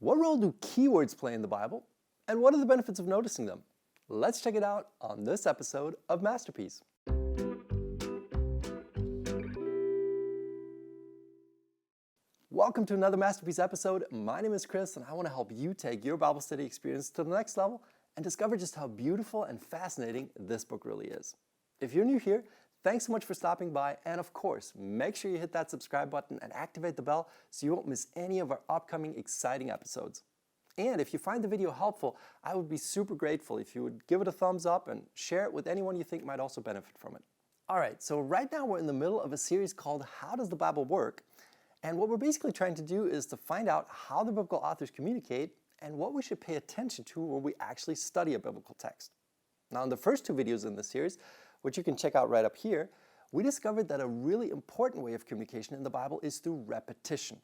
What role do keywords play in the Bible? And what are the benefits of noticing them? Let's check it out on this episode of Masterpiece. Welcome to another Masterpiece episode. My name is Chris, and I want to help you take your Bible study experience to the next level and discover just how beautiful and fascinating this book really is. If you're new here, thanks so much for stopping by, and of course, make sure you hit that subscribe button and activate the bell so you won't miss any of our upcoming exciting episodes. And if you find the video helpful, I would be super grateful if you would give it a thumbs up and share it with anyone you think might also benefit from it. All right, so right now we're in the middle of a series called How Does the Bible Work? And what we're basically trying to do is to find out how the biblical authors communicate and what we should pay attention to when we actually study a biblical text. Now, in the first two videos in this series, which you can check out right up here, we discovered that a really important way of communication in the Bible is through repetition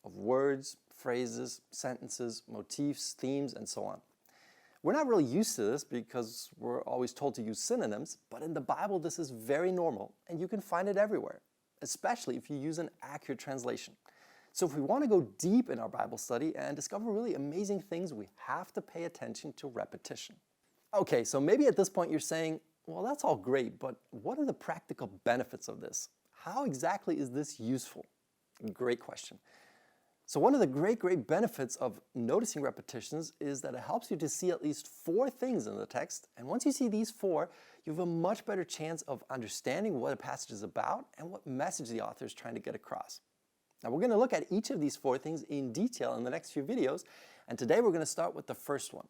of words, phrases, sentences, motifs, themes, and so on. We're not really used to this because we're always told to use synonyms, but in the Bible this is very normal and you can find it everywhere, especially if you use an accurate translation. So if we want to go deep in our Bible study and discover really amazing things, we have to pay attention to repetition. Okay, so maybe at this point you're saying, well, that's all great, but what are the practical benefits of this? How exactly is this useful? Great question. So one of the great benefits of noticing repetitions is that it helps you to see at least 4 things in the text. And once you see these 4, you have a much better chance of understanding what a passage is about and what message the author is trying to get across. Now we're going to look at each of these 4 things in detail in the next few videos. And today we're going to start with the first one.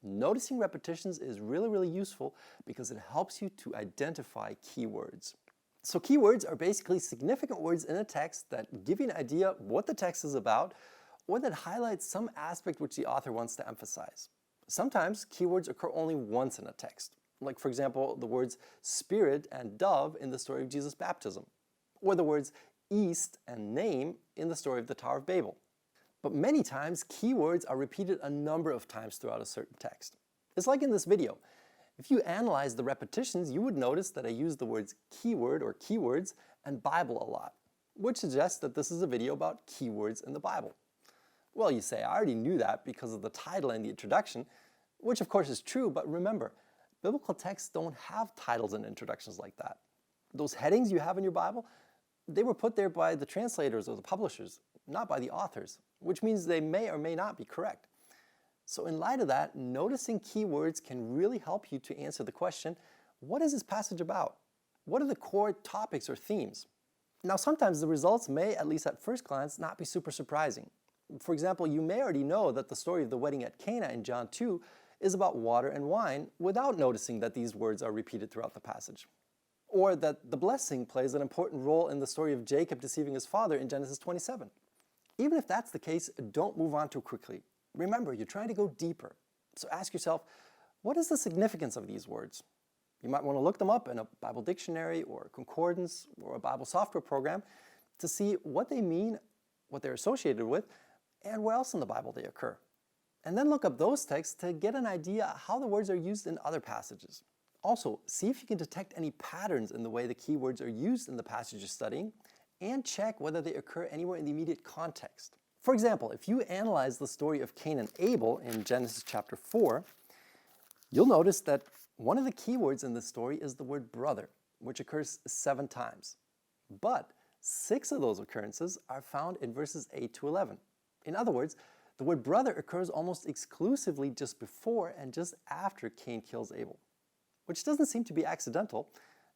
Noticing repetitions is really useful because it helps you to identify keywords. So keywords are basically significant words in a text that give you an idea what the text is about or that highlight some aspect which the author wants to emphasize. Sometimes keywords occur only once in a text, like for example the words spirit and dove in the story of Jesus' baptism, or the words east and name in the story of the Tower of Babel. But many times, keywords are repeated a number of times throughout a certain text. It's like in this video. If you analyze the repetitions, you would notice that I use the words keyword or keywords and Bible a lot, which suggests that this is a video about keywords in the Bible. Well, you say, I already knew that because of the title and the introduction, which of course is true, but remember, biblical texts don't have titles and introductions like that. Those headings you have in your Bible, they were put there by the translators or the publishers, not by the authors, which means they may or may not be correct. So in light of that, noticing keywords can really help you to answer the question, what is this passage about? What are the core topics or themes? Now sometimes the results may, at least at first glance, not be super surprising. For example, you may already know that the story of the wedding at Cana in John 2 is about water and wine without noticing that these words are repeated throughout the passage. Or that the blessing plays an important role in the story of Jacob deceiving his father in Genesis 27. Even if that's the case, don't move on too quickly. Remember, you're trying to go deeper. So ask yourself, what is the significance of these words? You might want to look them up in a Bible dictionary or a concordance or a Bible software program to see what they mean, what they're associated with, and where else in the Bible they occur. And then look up those texts to get an idea how the words are used in other passages. Also, see if you can detect any patterns in the way the keywords are used in the passage you're studying, and check whether they occur anywhere in the immediate context. For example, if you analyze the story of Cain and Abel in Genesis chapter 4, you'll notice that one of the keywords in this story is the word brother, which occurs 7 times. But 6 of those occurrences are found in verses 8 to 11. In other words, the word brother occurs almost exclusively just before and just after Cain kills Abel, which doesn't seem to be accidental,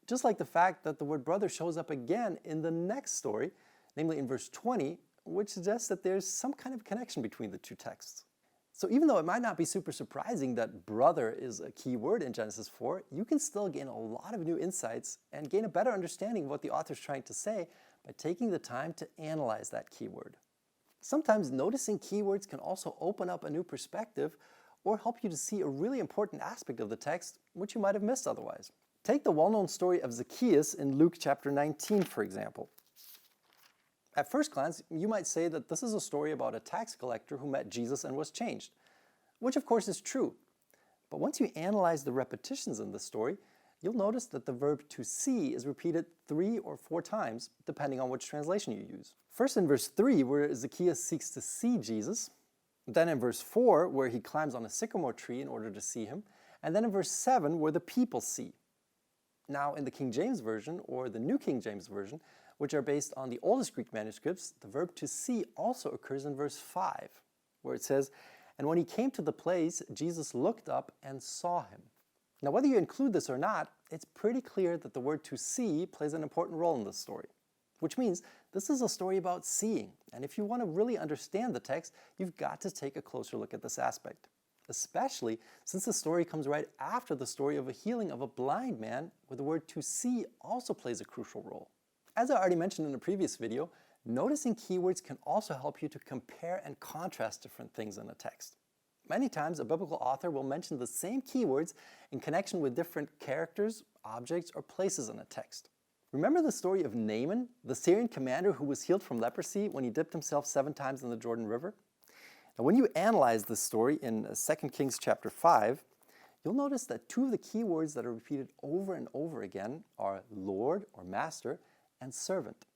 just like the fact that the word brother shows up again in the next story, namely in verse 20, which suggests that there's some kind of connection between the 2 texts. So even though it might not be super surprising that brother is a key word in Genesis 4, you can still gain a lot of new insights and gain a better understanding of what the author's trying to say by taking the time to analyze that keyword. Sometimes noticing keywords can also open up a new perspective or help you to see a really important aspect of the text which you might have missed otherwise. Take the well-known story of Zacchaeus in Luke chapter 19, for example. At first glance, you might say that this is a story about a tax collector who met Jesus and was changed, which of course is true. But once you analyze the repetitions in the story, you'll notice that the verb to see is repeated 3 or 4 times, depending on which translation you use. First in verse 3, where Zacchaeus seeks to see Jesus, Then in verse 4, where he climbs on a sycamore tree in order to see him. And then in verse 7, where the people see. Now, in the King James Version or the New King James Version, which are based on the oldest Greek manuscripts, the verb to see also occurs in verse 5, where it says, "And when he came to the place, Jesus looked up and saw him." Now, whether you include this or not, it's pretty clear that the word to see plays an important role in this story, which means this is a story about seeing. And if you want to really understand the text, you've got to take a closer look at this aspect, especially since the story comes right after the story of a healing of a blind man, where the word to see also plays a crucial role. As I already mentioned in a previous video, noticing keywords can also help you to compare and contrast different things in a text. Many times, a biblical author will mention the same keywords in connection with different characters, objects, or places in a text. Remember the story of Naaman, the Syrian commander who was healed from leprosy when he dipped himself 7 times in the Jordan River? Now, when you analyze this story in 2 Kings chapter 5, you'll notice that 2 of the keywords that are repeated over and over again are Lord or Master and servant.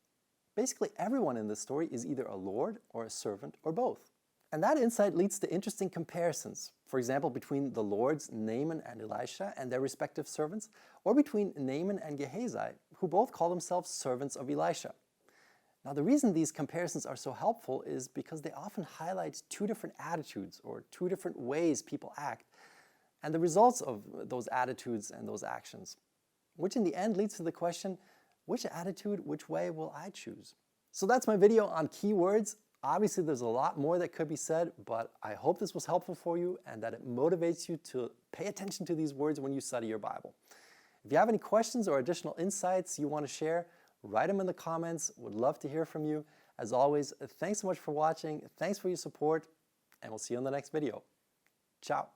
Basically, everyone in this story is either a lord or a servant or both. And that insight leads to interesting comparisons. For example, between the lords Naaman and Elisha and their respective servants, or between Naaman and Gehazi, who both call themselves servants of Elisha. Now, the reason these comparisons are so helpful is because they often highlight 2 different attitudes or 2 different ways people act, and the results of those attitudes and those actions, which in the end leads to the question, which attitude, which way will I choose? So that's my video on keywords. Obviously, there's a lot more that could be said, but I hope this was helpful for you and that it motivates you to pay attention to these words when you study your Bible. If you have any questions or additional insights you want to share, write them in the comments. Would love to hear from you. As always, thanks so much for watching. Thanks for your support, and we'll see you in the next video. Ciao.